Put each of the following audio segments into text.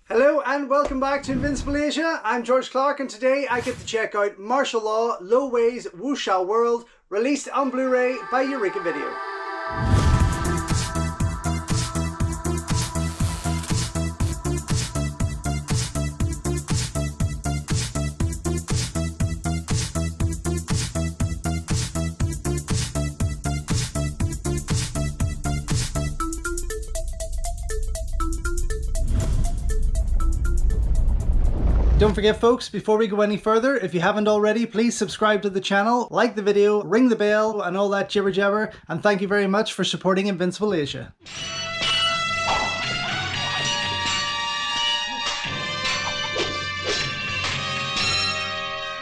Hello and welcome back to Invincible Asia. I'm George Clark and today I get to check out martial law Lo Wei's WUXIA World, released on Blu-ray by Eureka Video. Don't forget folks, before we go any further, if you haven't already, please subscribe to the channel, like the video, ring the bell and all that jibber jabber, and thank you very much for supporting Invincible Asia.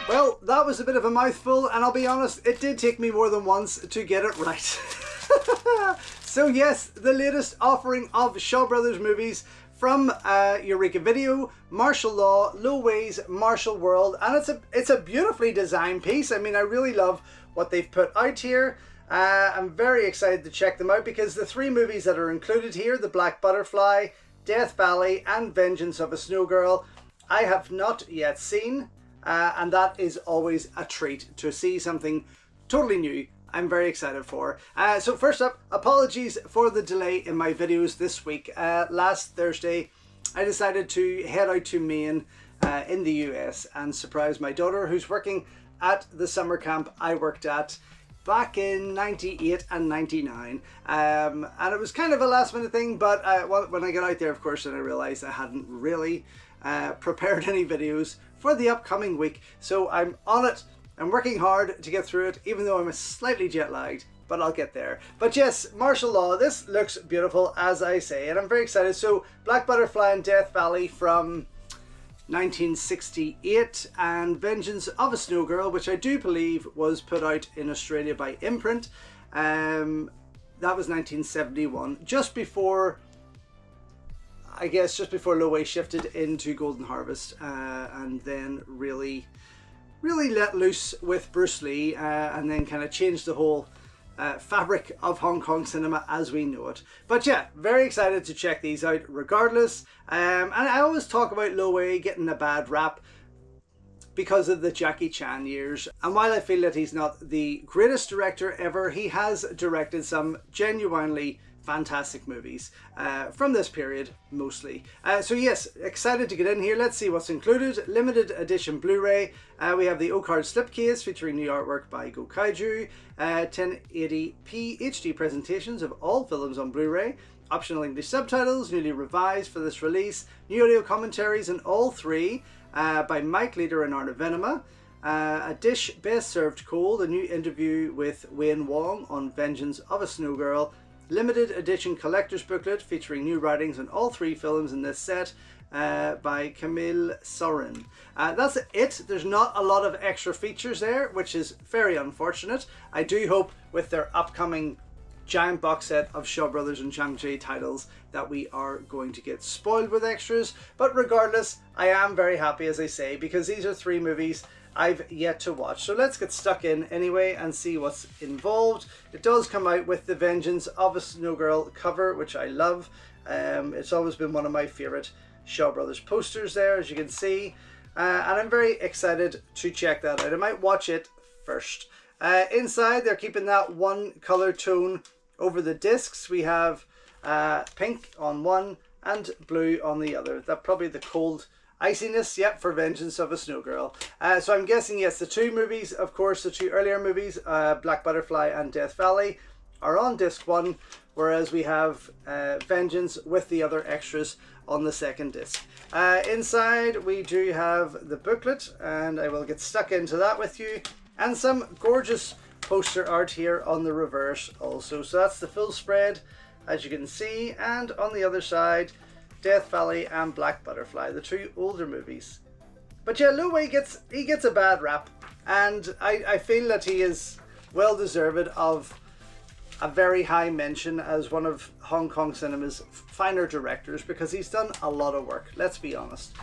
Well, that was a bit of a mouthful, and I'll be honest, it did take me more than once to get it right. So yes, the latest offering of Shaw Brothers movies from Eureka Video, martial law, Lo Wei's Martial World, and it's a beautifully designed piece. I mean, I really love what they've put out here. I'm very excited to check them out because the three movies that are included here, The Black Butterfly, Death Valley, and Vengeance of a Snow Girl, I have not yet seen, and that is always a treat to see something totally new. I'm very excited for. So first up, apologies for the delay in my videos this week. Last Thursday, I decided to head out to Maine in the US and surprise my daughter who's working at the summer camp I worked at back in 98 and 99. And it was kind of a last minute thing, but when I got out there, of course, then I realized I hadn't really prepared any videos for the upcoming week. So I'm on it. I'm working hard to get through it, even though I'm slightly jet lagged, but I'll get there. But yes, martial law, this looks beautiful, as I say, and I'm very excited. So, Black Butterfly and Death Valley from 1968, and Vengeance of a Snow Girl, which I do believe was put out in Australia by Imprint. That was 1971, just before, I guess, just before Lo Wei shifted into Golden Harvest, and then really let loose with Bruce Lee, and then kind of changed the whole fabric of Hong Kong cinema as we know it. But yeah, very excited to check these out regardless. And I always talk about Lo Wei getting a bad rap because of the Jackie Chan years. And while I feel that he's not the greatest director ever, he has directed some genuinely fantastic movies from this period mostly. So yes, excited to get in here. Let's see what's included. Limited edition Blu-ray. We have the O-Card slipcase featuring new artwork by Go Kaiju, 1080p HD presentations of all films on Blu-ray, optional English subtitles, newly revised for this release, new audio commentaries on all three by Mike Leader and Arna Venema. A dish best served cold, a new interview with Wayne Wong on Vengeance of a Snow Girl, limited edition collector's booklet featuring new writings on all three films in this set by Camille Sorin. That's it. There's not a lot of extra features there, which is very unfortunate. I do hope with their upcoming giant box set of Shaw Brothers and Chang-Chi titles that we are going to get spoiled with extras. But regardless, I am very happy, as I say, because these are three movies I've yet to watch. So let's get stuck in anyway and see what's involved. It does come out with the Vengeance of a Snow Girl cover, which I love. It's always been one of my favorite Shaw Brothers posters there, as you can see. And I'm very excited to check that out. I might watch it first. Inside, they're keeping that one color tone over the discs. We have pink on one and blue on the other. That's probably the cold iciness, yep, for Vengeance of a Snow Girl. So I'm guessing, yes, the two movies, of course, the two earlier movies, Black Butterfly and Death Valley, are on disc one, whereas we have Vengeance with the other extras on the second disc. Inside, we do have the booklet, and I will get stuck into that with you, and some gorgeous poster art here on the reverse also. So that's the full spread, as you can see, and on the other side, Death Valley and Black Butterfly, the two older movies. But yeah, Lo Wei gets a bad rap, and I feel that he is well deserved of a very high mention as one of Hong Kong cinema's finer directors, because he's done a lot of work, let's be honest.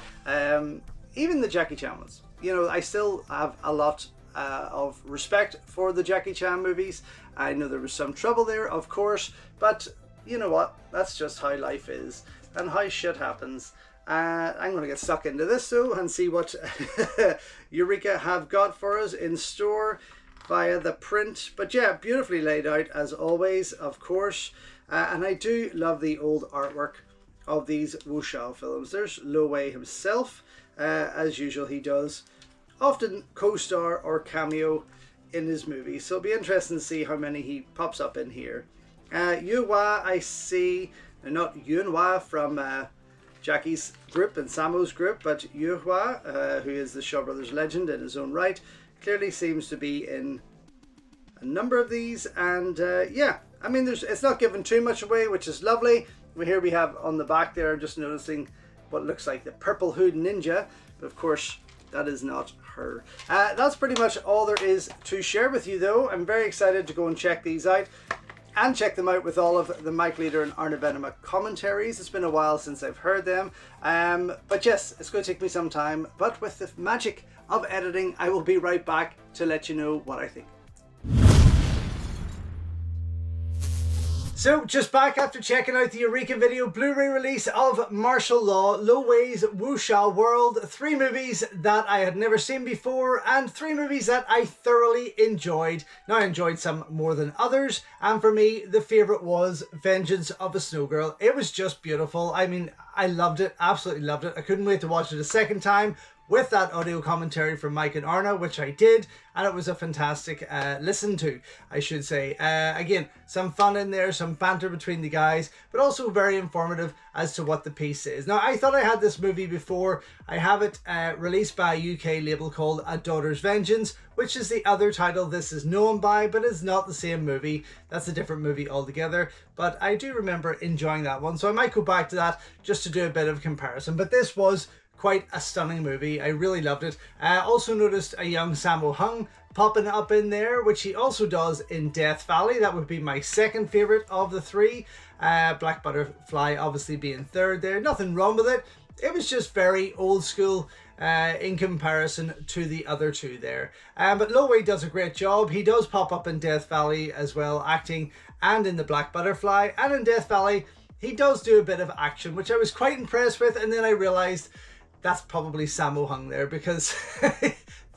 Even the Jackie Chan ones, you know, I still have a lot of respect for the Jackie Chan movies. I know there was some trouble there, of course, but you know what, that's just how life is and how shit happens. I'm going to get stuck into this though and see what Eureka have got for us in store via the print. But yeah, beautifully laid out as always, of course. And I do love the old artwork of these WUXIA films. There's Lo Wei himself. As usual, he does often co-star or cameo in his movies. So it'll be interesting to see how many he pops up in here. Yuhua, I see, not Yunhua from Jackie's group and Samo's group, but Yuhua, who is the Shaw Brothers legend in his own right, clearly seems to be in a number of these. And yeah, I mean, it's not giving too much away, which is lovely. Here we have on the back there, just noticing what looks like the purple hood ninja, but of course that is not her. That's pretty much all there is to share with you though. I'm very excited to go and check these out and check them out with all of the Mike Leader and Arne Venema commentaries. It's been a while since I've heard them, but yes, it's going to take me some time, but with the magic of editing, I will be right back to let you know what I think. So, just back after checking out the Eureka video Blu-ray release of Martial Law, Lo Wei's WuXia World. 3 movies that I had never seen before and 3 movies that I thoroughly enjoyed. Now, I enjoyed some more than others, and for me, the favourite was Vengeance of a Snow Girl. It was just beautiful. I mean, I loved it, absolutely loved it. I couldn't wait to watch it a second time with that audio commentary from Mike and Arna, which I did, and it was a fantastic listen to, I should say. Again, some fun in there, some banter between the guys, but also very informative as to what the piece is. Now, I thought I had this movie before. I have it released by a UK label called A Daughter's Vengeance, which is the other title this is known by, but it's not the same movie. That's a different movie altogether, but I do remember enjoying that one, so I might go back to that just to do a bit of comparison. But this was quite a stunning movie. I really loved it. I also noticed a young Sammo Hung popping up in there, which he also does in Death Valley. That would be my second favourite of the 3. Black Butterfly obviously being third there. Nothing wrong with it. It was just very old school in comparison to the other 2 there. But Lo Wei does a great job. He does pop up in Death Valley as well, acting, and in the Black Butterfly. And in Death Valley, he does do a bit of action, which I was quite impressed with, and then I realised that's probably Sammo Hung there, because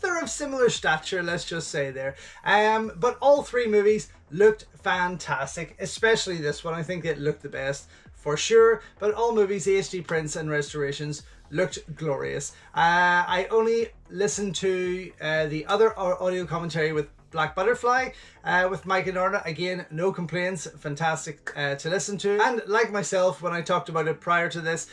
they're of similar stature, let's just say there. But all 3 movies looked fantastic, especially this one. I think it looked the best for sure, but all movies, HD prints and restorations, looked glorious. I only listened to the other audio commentary with Black Butterfly with Mike and Arna. Again, no complaints, fantastic to listen to. And like myself, when I talked about it prior to this,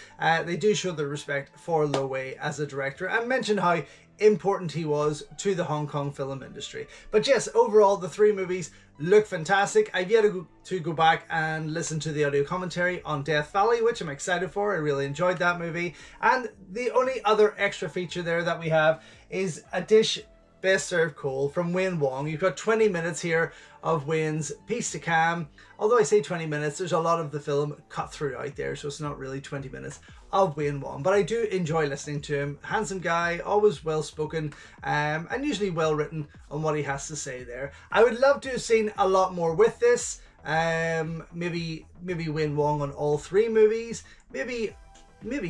they do show their respect for Lo Wei as a director and mention how important he was to the Hong Kong film industry. But yes, overall, the 3 movies look fantastic. I've yet to go back and listen to the audio commentary on Death Valley, which I'm excited for. I really enjoyed that movie. And the only other extra feature there that we have is a dish best served cold from Wayne Wong. You've got 20 minutes here of Wayne's piece to cam. Although I say 20 minutes, there's a lot of the film cut through out there, so it's not really 20 minutes of Wayne Wong. But I do enjoy listening to him. Handsome guy, always well spoken, and usually well written on what he has to say there. I would love to have seen a lot more with this. Maybe Wayne Wong on all 3 movies. Maybe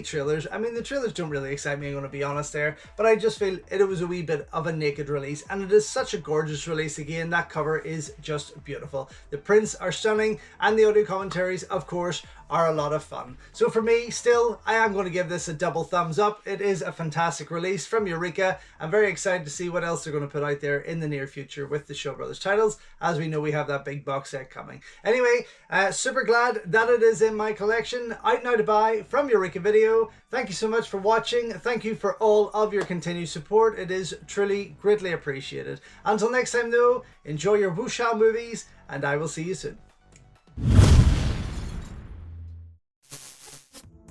trailers. I mean, the trailers don't really excite me, I'm going to be honest there, but I just feel it was a wee bit of a naked release, and it is such a gorgeous release. Again, that cover is just beautiful. The prints are stunning, and the audio commentaries, of course, are a lot of fun. So for me, still, I am going to give this a double thumbs up. It is a fantastic release from Eureka. I'm very excited to see what else they're going to put out there in the near future with the Shaw Brothers titles, as we know we have that big box set coming. Anyway, super glad that it is in my collection, out now to buy from Eureka Video. Thank you so much for watching. Thank you for all of your continued support. It is truly greatly appreciated. Until next time though, enjoy your WuXia movies, and I will see you soon.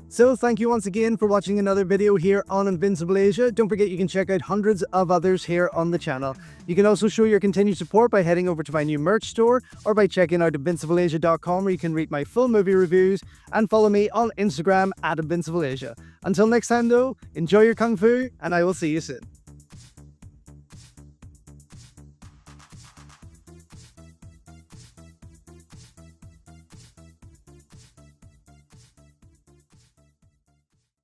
So thank you once again for watching another video here on Invincible Asia. Don't forget you can check out hundreds of others here on the channel. You can also show your continued support by heading over to my new merch store or by checking out invincibleasia.com, where you can read my full movie reviews, and follow me on Instagram at Invincible Asia. Until next time though, enjoy your Kung Fu, and I will see you soon.